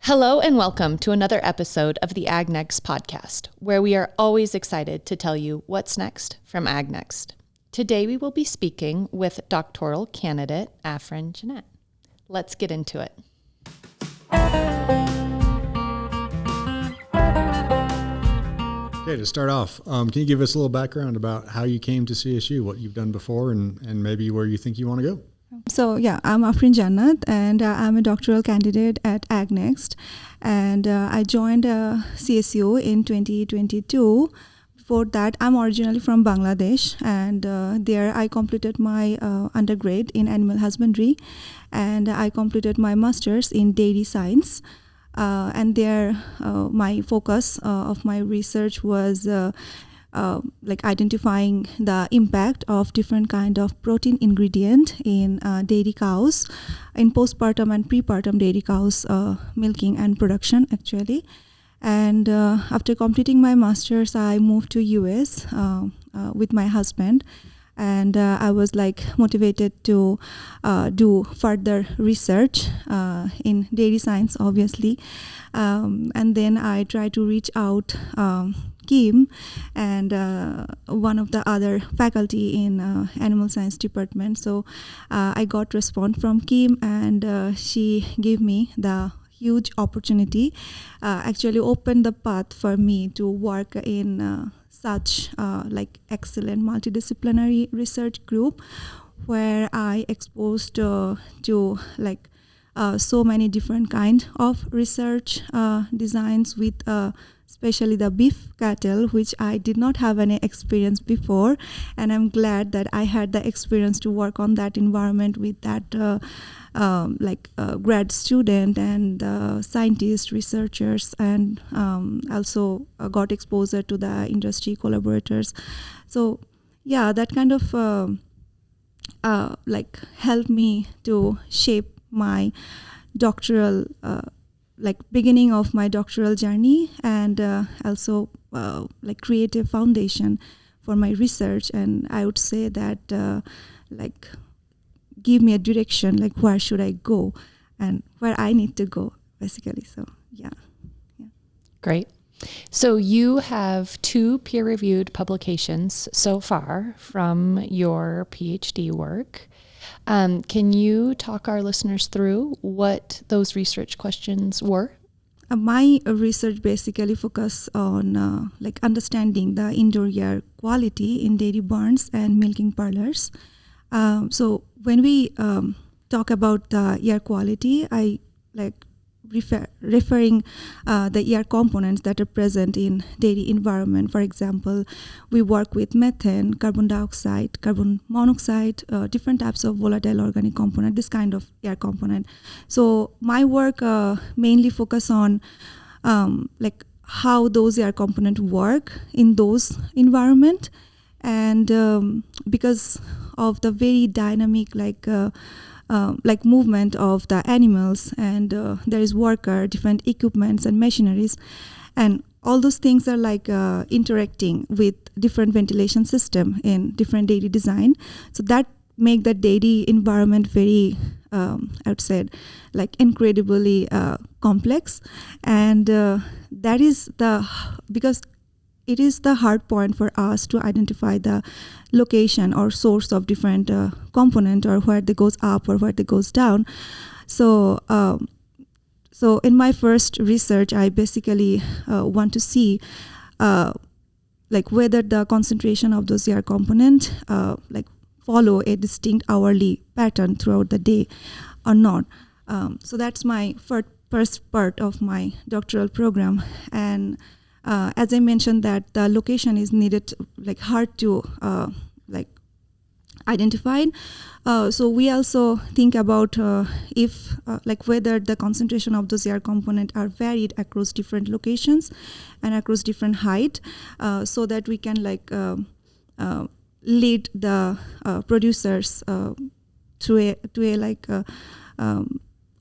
Hello and welcome to another episode of the AgNext Podcast, where we are always excited to tell you what's next from AgNext. Today we will be speaking with doctoral candidate Afrin Jannat. Let's get into it. Okay, to start off, can you give us a little background about how you came to CSU, what you've done before, and maybe where you think you want to go? So I'm Afrin Jannat, and I'm a doctoral candidate at AgNext, and I joined CSU in 2022. Before that, I'm originally from Bangladesh, and there I completed my undergrad in animal husbandry, and I completed my master's in dairy science. And there, my focus of my research was identifying the impact of different kind of protein ingredient in dairy cows, in postpartum and prepartum dairy cows milking and production actually. And after completing my master's, I moved to US with my husband. And I was motivated to do further research in dairy science, obviously. And then I tried to reach out Kim and one of the other faculty in animal science department. So I got response from Kim, and she gave me the huge opportunity, actually opened the path for me to work in such excellent multidisciplinary research group, where I exposed to so many different kind of research designs with especially the beef cattle, which I did not have any experience before, and I'm glad that I had the experience to work on that environment with that grad student and scientists, researchers, and also got exposure to the industry collaborators. So yeah, that kind of helped me to shape my doctoral beginning of my doctoral journey, and also create a foundation for my research. And I would say that give me a direction, where should I go and where I need to go, basically. So yeah. Great. So you have 2 peer-reviewed publications so far from your Ph.D. work. Can you talk our listeners through what those research questions were? My research basically focus on understanding the indoor air quality in dairy barns and milking parlors. So when we talk about the air quality, I referring the air components that are present in dairy environment. For example, we work with methane, carbon dioxide, carbon monoxide, different types of volatile organic component, this kind of air component. So my work mainly focus on how those air components work in those environment, and because of the very dynamic movement of the animals, and there is worker, different equipments and machineries, and all those things are interacting with different ventilation system in different dairy design. So that make the dairy environment very I would say incredibly complex, and that is because it is the hard point for us to identify the location or source of different component, or where they goes up or where they goes down. So so in my first research, I basically want to see whether the concentration of those air component follow a distinct hourly pattern throughout the day or not. So that's my first part of my doctoral program. And as I mentioned, that the location is needed, hard to identify. So we also think about if whether the concentration of those air components are varied across different locations and across different height, so that we can lead the producers to a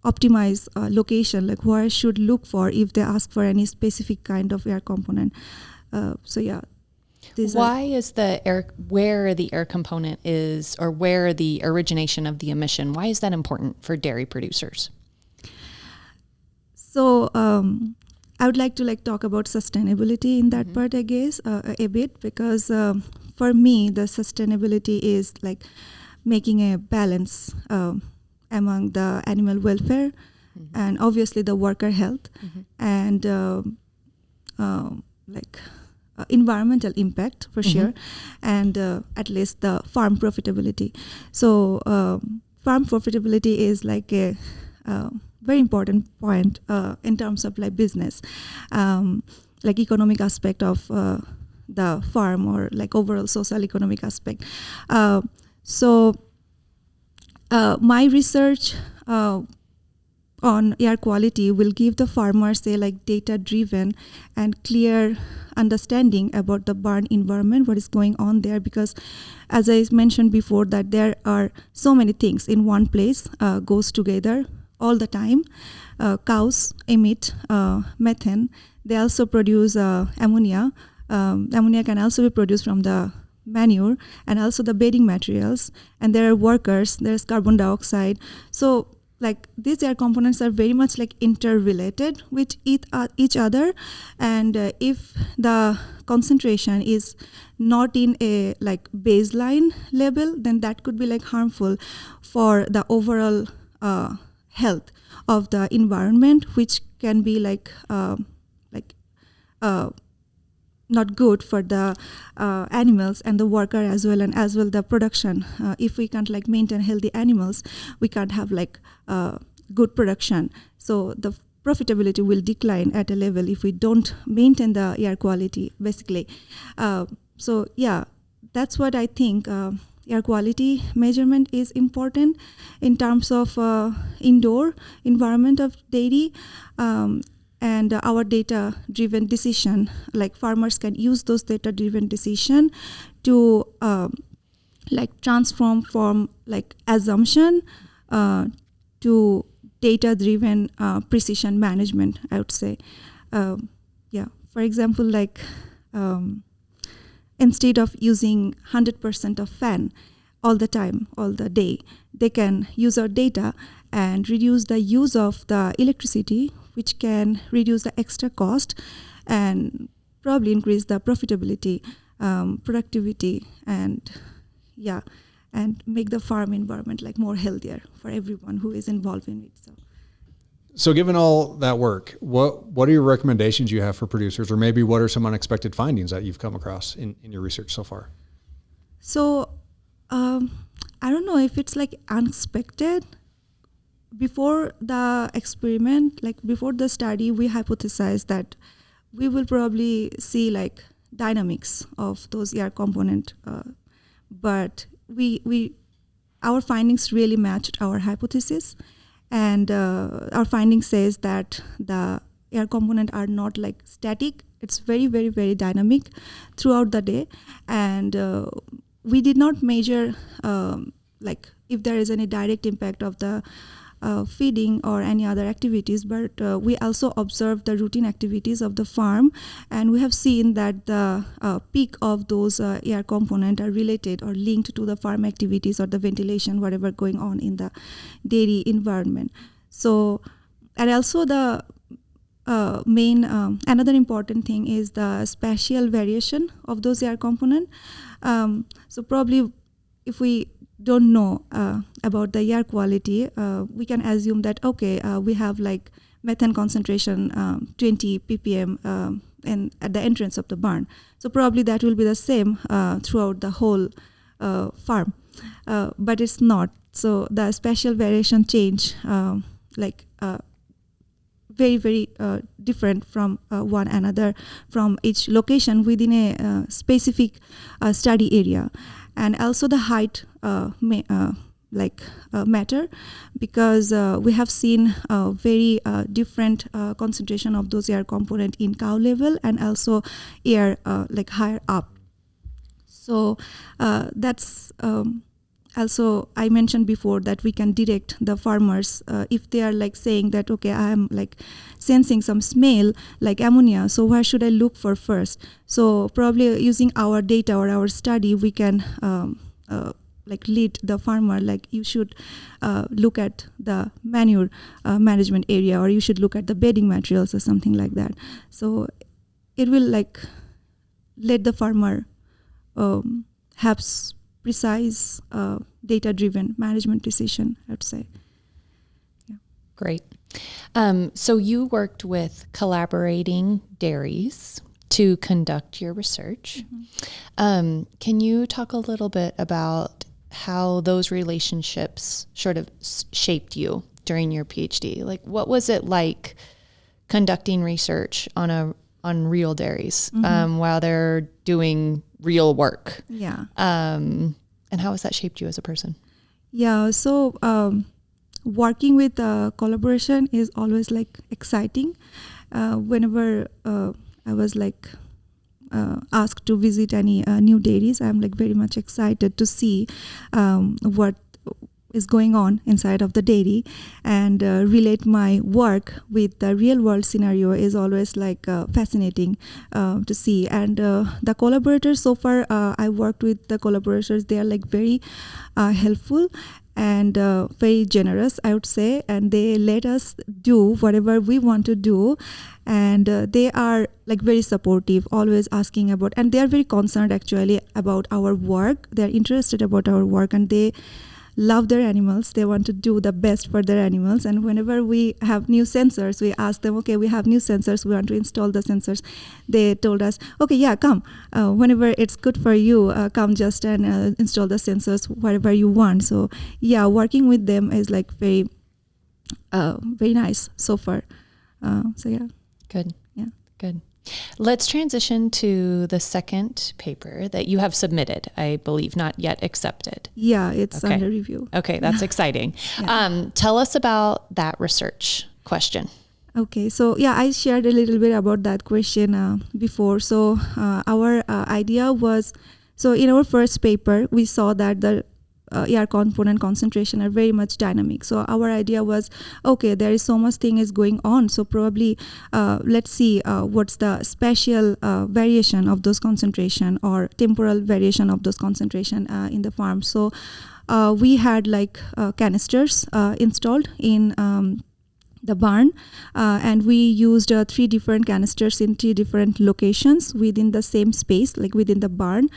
optimize location, where should look for if they ask for any specific kind of air component. So yeah. Why is where the air component is, or where the origination of the emission, why is that important for dairy producers? So I would like to talk about sustainability in that part, I guess, a bit, because for me, the sustainability is making a balance among the animal welfare and obviously the worker health and environmental impact for sure, and at least the farm profitability. So farm profitability is a very important point in terms of business, economic aspect of the farm, or overall social economic aspect. So my research on air quality will give the farmers a data-driven and clear understanding about the barn environment, what is going on there, because as I mentioned before, that there are so many things in one place goes together all the time. Cows emit methane. They also produce ammonia. Ammonia can also be produced from the manure and also the bedding materials. And there are workers, there's carbon dioxide. So these air components are very much interrelated with each other. And if the concentration is not in a baseline level, then that could be harmful for the overall health of the environment, which can be not good for the animals and the worker as well, and as well the production. If we can't maintain healthy animals, we can't have good production. So the profitability will decline at a level if we don't maintain the air quality, basically. So yeah, that's what I think. Air quality measurement is important in terms of indoor environment of dairy. And our data-driven decision, farmers can use those data-driven decision to transform from assumption to data-driven precision management, I would say. For example, instead of using 100% of fan all the time, all the day, they can use our data and reduce the use of the electricity, which can reduce the extra cost and probably increase the profitability, productivity, and make the farm environment more healthier for everyone who is involved in it. So given all that work, what are your recommendations you have for producers, or maybe what are some unexpected findings that you've come across in your research so far? So I don't know if it's unexpected. Before the experiment, before the study, we hypothesized that we will probably see dynamics of those air component, but our findings really matched our hypothesis, and our finding says that the air component are not static. It's very, very, very dynamic throughout the day, and we did not measure if there is any direct impact of the feeding or any other activities, but we also observed the routine activities of the farm, and we have seen that the peak of those air component are related or linked to the farm activities or the ventilation, whatever going on in the dairy environment. So, and also the main another important thing is the spatial variation of those air component. So probably if we don't know about the air quality, we can assume that we have methane concentration 20 ppm at the entrance of the barn. So probably that will be the same throughout the whole farm, but it's not. So the spatial variation change very, very different from one another from each location within a specific study area. And also the height matter, because we have seen very different concentration of those air component in cow level and also air higher up. So that's also, I mentioned before that we can direct the farmers if they are saying that, I am sensing some smell like ammonia, so where should I look for first? So probably using our data or our study, we can like lead the farmer, like you should look at the manure management area, or you should look at the bedding materials or something like that. So it will like let the farmer have precise data-driven management decision, I would say. Great. So you worked with collaborating dairies to conduct your research. Can you talk a little bit about how those relationships sort of shaped you during your PhD? Like, what was it like conducting research on real dairies while they're doing real work? Yeah. And how has that shaped you as a person? Yeah. So working with collaboration is always like exciting. Whenever I was like asked to visit any new dairies, I'm like very much excited to see what is going on inside of the dairy, and relate my work with the real world scenario is always like fascinating to see. And the collaborators so far, I worked with the collaborators, they are like very helpful and very generous, I would say, and they let us do whatever we want to do, and they are like very supportive, always asking about, and they are very concerned actually about our work. They are interested about our work, and they love their animals. They want to do the best for their animals. And whenever we have new sensors, we ask them, okay, we have new sensors, we want to install the sensors. They told us, okay, yeah, come. Whenever it's good for you, come just and install the sensors wherever you want. So yeah, working with them is like very, very nice so far. So yeah. Good. Yeah. Good. Let's transition to the second paper that you have submitted, I believe, not yet accepted. Yeah, it's Okay. under review. Okay, that's exciting. Yeah. Tell us about that research question. Okay, so yeah, I shared a little bit about that question before. So our idea was, so in our first paper, we saw that the air component concentration are very much dynamic. So our idea was, okay, there is so much thing is going on. So probably let's see what's the spatial variation of those concentration or temporal variation of those concentration in the farm. So we had like canisters installed in the barn, and we used 3 different canisters in 3 different locations within the same space, like within the barn,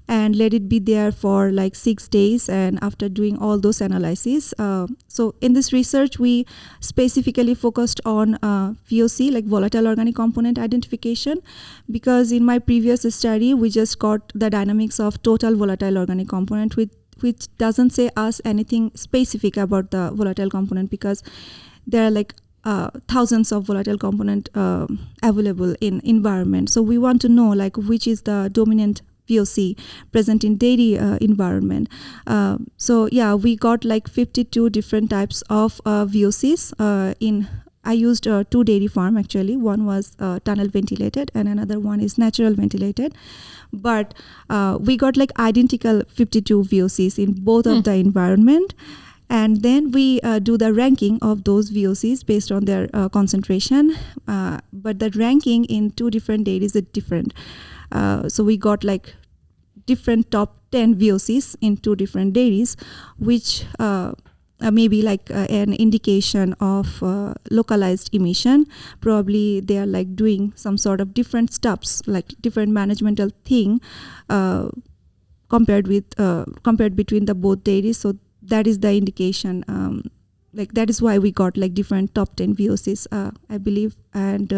and let it be there for like 6 days. And after doing all those analyses, so in this research we specifically focused on VOC, like volatile organic component identification, because in my previous study we just got the dynamics of total volatile organic component, which doesn't say us anything specific about the volatile component, because there are like thousands of volatile component available in environment. So we want to know like which is the dominant VOC present in dairy environment. So yeah, we got like 52 different types of VOCs I used 2 dairy farm actually. One was tunnel ventilated and another one is natural ventilated. But we got like identical 52 VOCs in both of the environment. And then we do the ranking of those VOCs based on their concentration. But the ranking in 2 different dairies is different. So we got like different top 10 VOCs in 2 different dairies, which maybe like an indication of localized emission. Probably they are like doing some sort of different steps, like different managemental thing compared between the both dairies. So that is the indication. Like that is why we got like different top 10 VOCs, I believe. And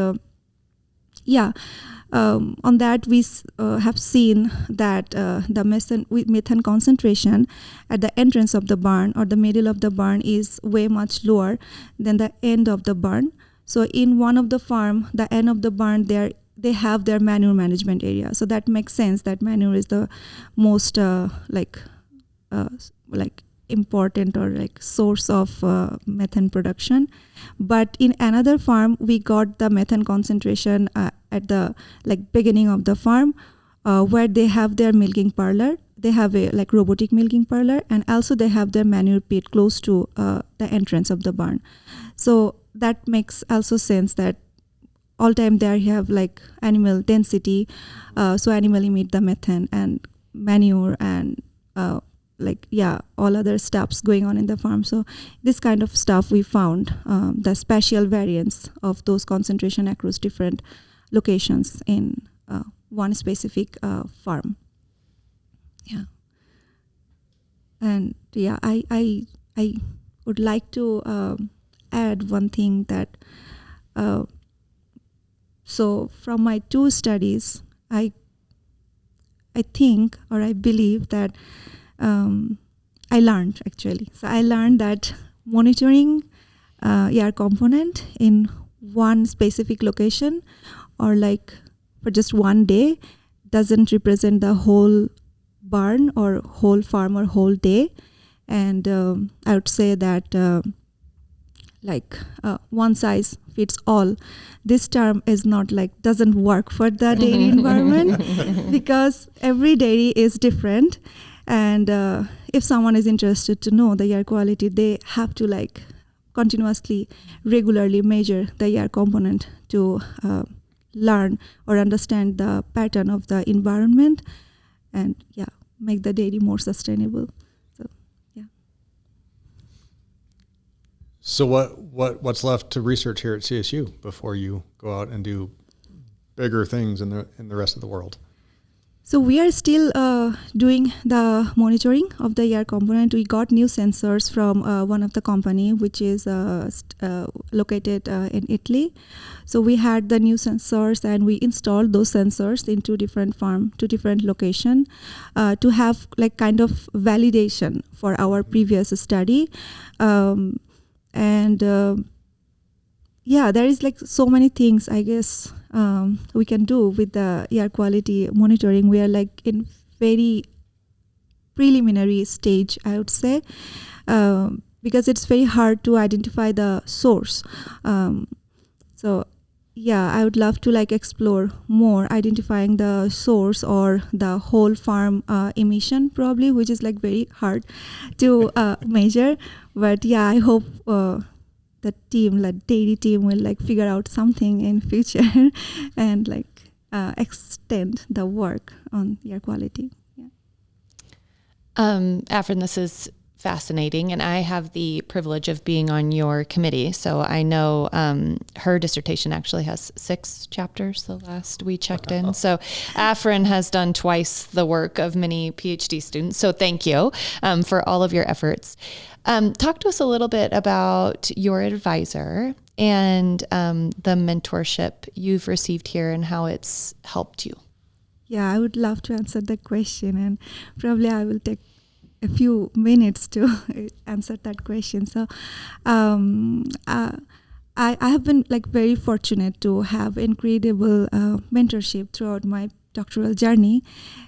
on that we have seen that the methane concentration at the entrance of the barn or the middle of the barn is way much lower than the end of the barn. So in one of the farm, the end of the barn, they have their manure management area. So that makes sense that manure is the most important or like source of methane production. But in another farm we got the methane concentration at the like beginning of the farm, where they have their milking parlor. They have a like robotic milking parlor, and also they have their manure pit close to the entrance of the barn. So that makes also sense that all time there you have like animal density, so animal emit the methane, and manure and all other stuffs going on in the farm. So this kind of stuff we found, the spatial variance of those concentration across different locations in one specific farm. Yeah. And I would like to add one thing that so from my 2 studies, I think, or I believe that I learned actually. So I learned that monitoring ER component in one specific location or for just one day doesn't represent the whole barn or whole farm or whole day. And I would say that one size fits all. This term is not doesn't work for the dairy environment because every dairy is different. And if someone is interested to know the air quality, they have to continuously, regularly measure the air component to learn or understand the pattern of the environment and make the dairy more sustainable. So what's left to research here at CSU before you go out and do bigger things in the rest of the world? So we are still doing the monitoring of the air component. We got new sensors from one of the company which is located in Italy. So we had the new sensors and we installed those sensors in 2 different farm, 2 different location to have kind of validation for our previous study. There is so many things, I guess, we can do with the air quality monitoring. We are in very preliminary stage, I would say, because it's very hard to identify the source. I would love to explore more identifying the source or the whole farm emission probably, which is very hard to measure. But I hope the team, dairy team, will figure out something in future and extend the work on air quality. Yeah. Afrin, this is fascinating, and I have the privilege of being on your committee. So I know her dissertation actually has 6 chapters the last we checked in. So Afrin has done twice the work of many PhD students. So thank you for all of your efforts. Talk to us a little bit about your advisor and the mentorship you've received here and how it's helped you. Yeah, I would love to answer that question, and probably I will take a few minutes to answer that question. So I have been very fortunate to have incredible mentorship throughout my doctoral journey.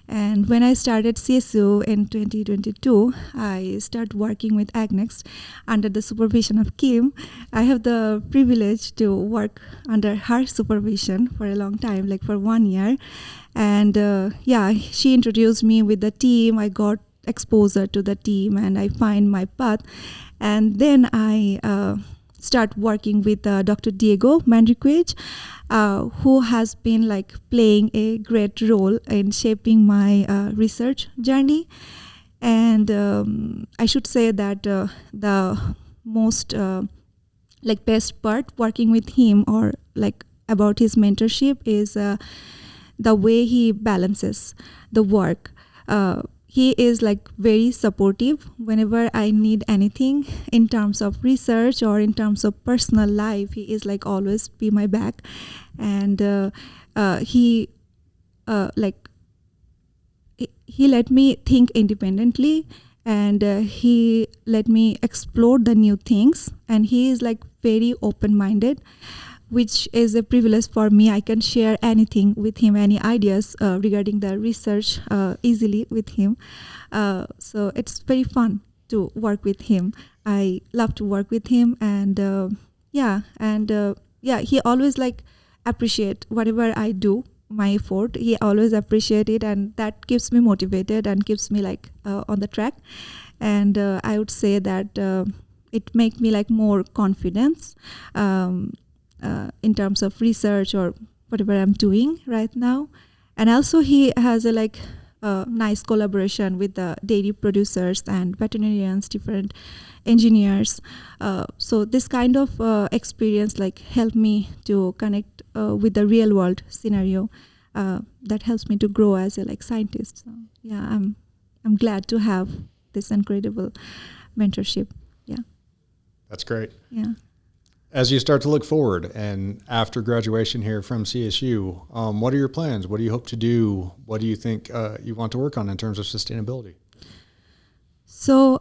And when I started CSU in 2022, I started working with AgNext under the supervision of Kim. I have the privilege to work under her supervision for a long time, for 1 year. And she introduced me with the team. I got exposure to the team and I find my path. And then I start working with Dr. Diego Manriquez, who has been playing a great role in shaping my research journey. And I should say that the most best part working with him or about his mentorship is the way he balances the work. He is very supportive whenever I need anything in terms of research or in terms of personal life. He is always be my back, and he let me think independently, and he let me explore the new things. And he is very open-minded, which is a privilege for me. I can share anything with him, any ideas regarding the research easily with him. So it's very fun to work with him. I love to work with him, and he always appreciate whatever I do, my effort. He always appreciate it, and that keeps me motivated and keeps me on the track. And I would say that it makes me more confidence in terms of research or whatever I'm doing right now. And also he has a nice collaboration with the dairy producers and veterinarians, different engineers. So this kind of experience like helped me to connect with the real world scenario. That helps me to grow as a like scientist. So, yeah, I'm glad to have this incredible mentorship. Yeah. That's great. Yeah. As you start to look forward and after graduation here from CSU, what are your plans? What do you hope to do? What do you think you want to work on in terms of sustainability? So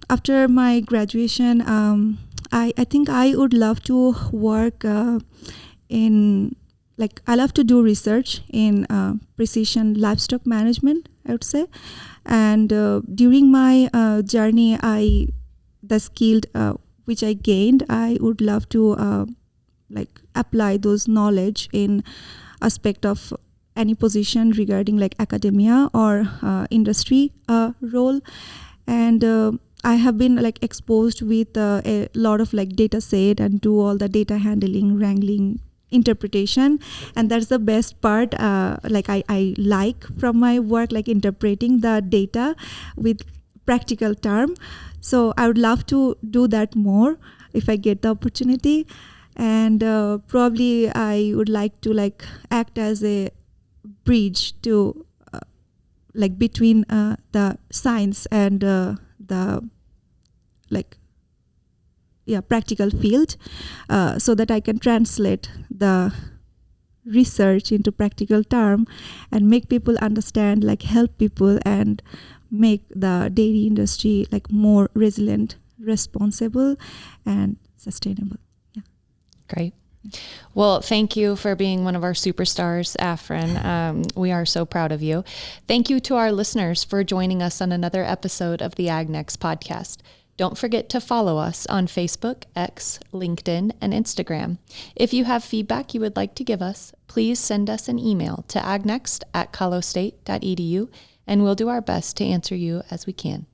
after my graduation, I think I would love to work in, like, I love to do research in precision livestock management, I would say. And during my journey, the skill which I gained, I would love to like apply those knowledge in aspect of any position regarding like academia or industry role. And I have been like exposed with a lot of like data set and do all the data handling, wrangling, interpretation, and that's the best part. Like I like from my work, like interpreting the data with practical term. So I would love to do that more if I get the opportunity. And probably I would like to like act as a bridge to like between the science and the like practical field, so that I can translate the research into practical term and make people understand, like help people and make the dairy industry like more resilient, responsible, and sustainable. Yeah. Great. Well, thank you for being one of our superstars, Afrin. We are so proud of you. Thank you to our listeners for joining us on another episode of the AgNext Podcast. Don't forget to follow us on Facebook, X, LinkedIn, and Instagram. If you have feedback you would like to give us, please send us an email to agnext.colostate.edu, and we'll do our best to answer you as we can.